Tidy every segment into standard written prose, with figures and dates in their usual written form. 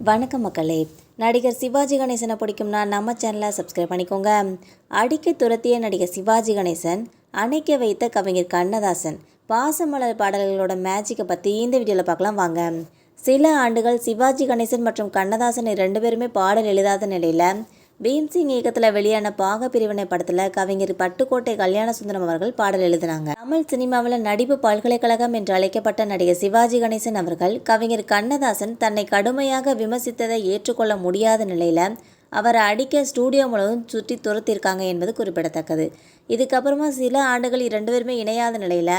வணக்கம் மக்களே. நடிகர் சிவாஜி கணேசனை பிடிக்கும்னா நம்ம சேனலை சப்ஸ்கிரைப் பண்ணிக்கோங்க. அடிக்க துரத்திய நடிகர் சிவாஜி கணேசன், அணைக்க வைத்த கவிஞர் கண்ணதாசன், பாசமலர் பாடல்களோட மேஜிக்கை பற்றி இந்த வீடியோவில் பார்க்கலாம் வாங்க. சில ஆண்டுகள் சிவாஜி கணேசன் மற்றும் கண்ணதாசன் 2 பேருமே பாடல் எழுதாத நிலையில் பீம்சிங் இயக்கத்தில் வெளியான பாக பிரிவினை படத்தில் கவிஞர் பட்டுக்கோட்டை கல்யாணசுந்தரம் அவர்கள் பாடல் எழுதினாங்க. தமிழ் சினிமாவில் நடிப்பு பல்கலைக்கழகம் என்று அழைக்கப்பட்ட நடிகர் சிவாஜி கணேசன் அவர்கள் கவிஞர் கண்ணதாசன் தன்னை கடுமையாக விமர்சித்ததை ஏற்றுக்கொள்ள முடியாத நிலையில் அவரை அடிக்க ஸ்டூடியோ முழுவதும் சுற்றி துரத்திருக்காங்க என்பது குறிப்பிடத்தக்கது. இதுக்கப்புறமா சில ஆண்டுகள் 2 பேருமே இணையாத நிலையில்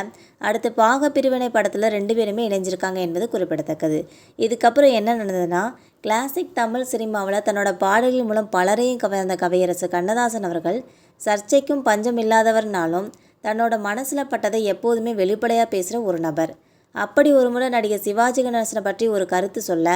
அடுத்து பாக பிரிவினை படத்தில் 2 பேருமே இணைஞ்சிருக்காங்க என்பது குறிப்பிடத்தக்கது. இதுக்கப்புறம் என்ன நடந்ததுன்னா, கிளாசிக் தமிழ் சினிமாவில் தன்னோட பாடல்கள் மூலம் பலரையும் கவர்ந்த கவியரசு கண்ணதாசன் அவர்கள் சர்ச்சைக்கும் பஞ்சம் இல்லாதவர்னாலும் தன்னோட மனசில் பட்டதை எப்போதுமே வெளிப்படையாக பேசுகிற ஒரு நபர். அப்படி ஒரு முறை நடிகர் சிவாஜி கணேசனை பற்றி ஒரு கருத்து சொல்ல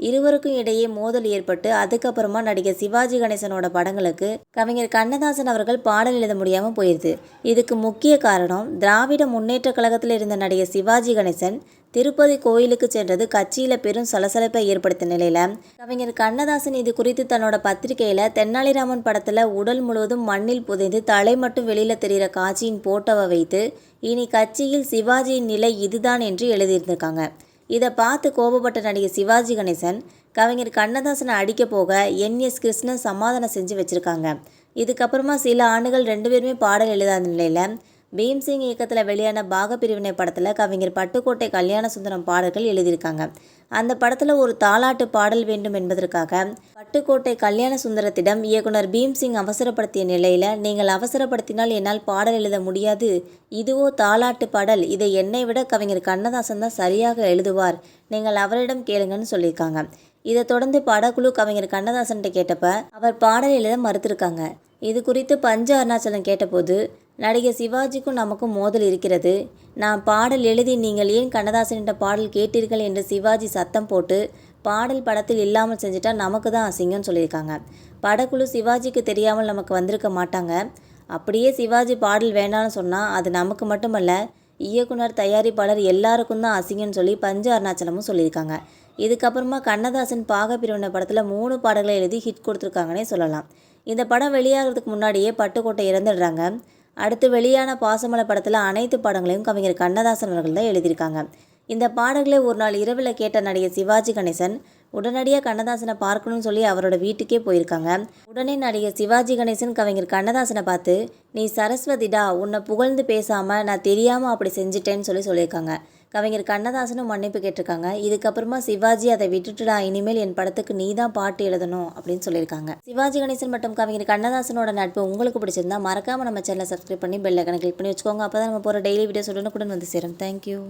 இருவருக்கும் இடையே மோதல் ஏற்பட்டு அதுக்கப்புறமா நடிகர் சிவாஜி கணேசனோட படங்களுக்கு கவிஞர் கண்ணதாசன் அவர்கள் பாடல் எழுத முடியாமல் போயிடுது. இதுக்கு முக்கிய காரணம், திராவிட முன்னேற்ற கழகத்தில் இருந்த நடிகர் சிவாஜி கணேசன் திருப்பதி கோயிலுக்கு சென்றது கட்சியில் பெரும் சலசலப்பை ஏற்படுத்திய நிலையில் கவிஞர் கண்ணதாசன் இது குறித்து தன்னோட பத்திரிகையில் தென்னாலிராமன் படத்தில் உடல் முழுவதும் மண்ணில் புதைந்து தலை மட்டும் வெளியில் தெரிகிற காட்சியின் போட்டோவை வைத்து இனி கட்சியில் சிவாஜியின் நிலை இதுதான் என்று எழுதியிருந்திருக்காங்க. இதை பார்த்து கோபப்பட்ட நடிகர் சிவாஜி கணேசன் கவிஞர் கண்ணதாசனை அடிக்க போக NS கிருஷ்ணன் சமாதானம் செஞ்சு வச்சுருக்காங்க. இதுக்கப்புறமா சில ஆண்டுகள் 2 பேருமே பாடல் எழுதாத நிலையில் பீம்சிங் இயக்கத்தில் வெளியான பாக பிரிவினை படத்தில் கவிஞர் பட்டுக்கோட்டை கல்யாணசுந்தரம் பாடல்கள் எழுதியிருக்காங்க. அந்த படத்தில் ஒரு தாலாட்டு பாடல் வேண்டும் என்பதற்காக பட்டுக்கோட்டை கல்யாணசுந்தரத்திடம் இயக்குனர் பீம்சிங் அவசரப்படுத்திய நிலையில், நீங்கள் அவசரப்படுத்தினால் என்னால் பாடல் எழுத முடியாது, இதுவோ தாலாட்டு பாடல், இதை என்னை விட கவிஞர் கண்ணதாசன் தான் சரியாக எழுதுவார், நீங்கள் அவரிடம் கேளுங்கன்னு சொல்லியிருக்காங்க. இதை தொடர்ந்து படக்குழு கவிஞர் கண்ணதாசன்கிட்ட கேட்டப்ப அவர் பாடல் எழுத மறுத்திருக்காங்க. இது குறித்து பஞ்ச அருணாச்சலம் கேட்டபோது, நடிகர் சிவாஜிக்கும் நமக்கும் மோதல் இருக்கிறது, நான் பாடல் எழுதி நீங்கள் ஏன் கண்ணதாசனிட்ட பாடல் கேட்டீர்கள் என்று சிவாஜி சத்தம் போட்டு பாடல் படத்தில் இல்லாமல் செஞ்சுட்டா நமக்கு தான் அசிங்கம்னு சொல்லியிருக்காங்க. படக்குழு சிவாஜிக்கு தெரியாமல் நமக்கு வந்திருக்க மாட்டாங்க, அப்படியே சிவாஜி பாடல் வேண்டாம்னு சொன்னால் அது நமக்கு மட்டுமல்ல, இயக்குனர் தயாரிப்பாளர் எல்லாருக்கும் தான் அசிங்கம்னு சொல்லி பஞ்ச அருணாச்சலமும் சொல்லியிருக்காங்க. இதுக்கப்புறமா கண்ணதாசன் பாக பிரிவினை படத்தில் 3 பாடல்களை எழுதி ஹிட் கொடுத்துருக்காங்கன்னே சொல்லலாம். இந்த படம் வெளியாகிறதுக்கு முன்னாடியே பட்டுக்கோட்டை இறந்துடுறாங்க. அடுத்து வெளியான பாசமலர் படத்தில் அனைத்து பாடங்களையும் கவிஞர் கண்ணதாசன் அவர்கள் தான் எழுதியிருக்காங்க. இந்த பாடல்களை ஒரு நாள் இரவில் கேட்ட நடிகர் சிவாஜி கணேசன் உடனடியாக கண்ணதாசனை பார்க்கணும்னு சொல்லி அவரோட வீட்டுக்கே போயிருக்காங்க. உடனே நடிகர் சிவாஜி கணேசன் கவிஞர் கண்ணதாசனை பார்த்து, நீ சரஸ்வதிடா, உன்னை புகழ்ந்து பேசாமல் நான் தெரியாமல் அப்படி செஞ்சிட்டேன்னு சொல்லியிருக்காங்க. கவிஞர் கண்ணதாசனும் மன்னிப்பு கேட்டிருக்காங்க. இதுக்கப்புறமா சிவாஜி அதை விட்டுட்டுடா, இனிமேல் என் படத்துக்கு நீ தான் பாட்டு எழுதணும் அப்படின்னு சொல்லியிருக்காங்க. சிவாஜி கணேசன் மற்றும் கவிஞர் கண்ணதாசனோட நட்பு உங்களுக்கு பிடிச்சிருந்தா மறக்காமல் நம்ம சேனலை சப்ஸ்கிரைப் பண்ணி பெல் ஐகானை கிளிக் பண்ணி வச்சுக்கோங்க. அப்போ தான் நம்ம போகிற டெய்லி வீடியோஸ் உடனுக்குடன் வந்து சேரும். தேங்க்யூ.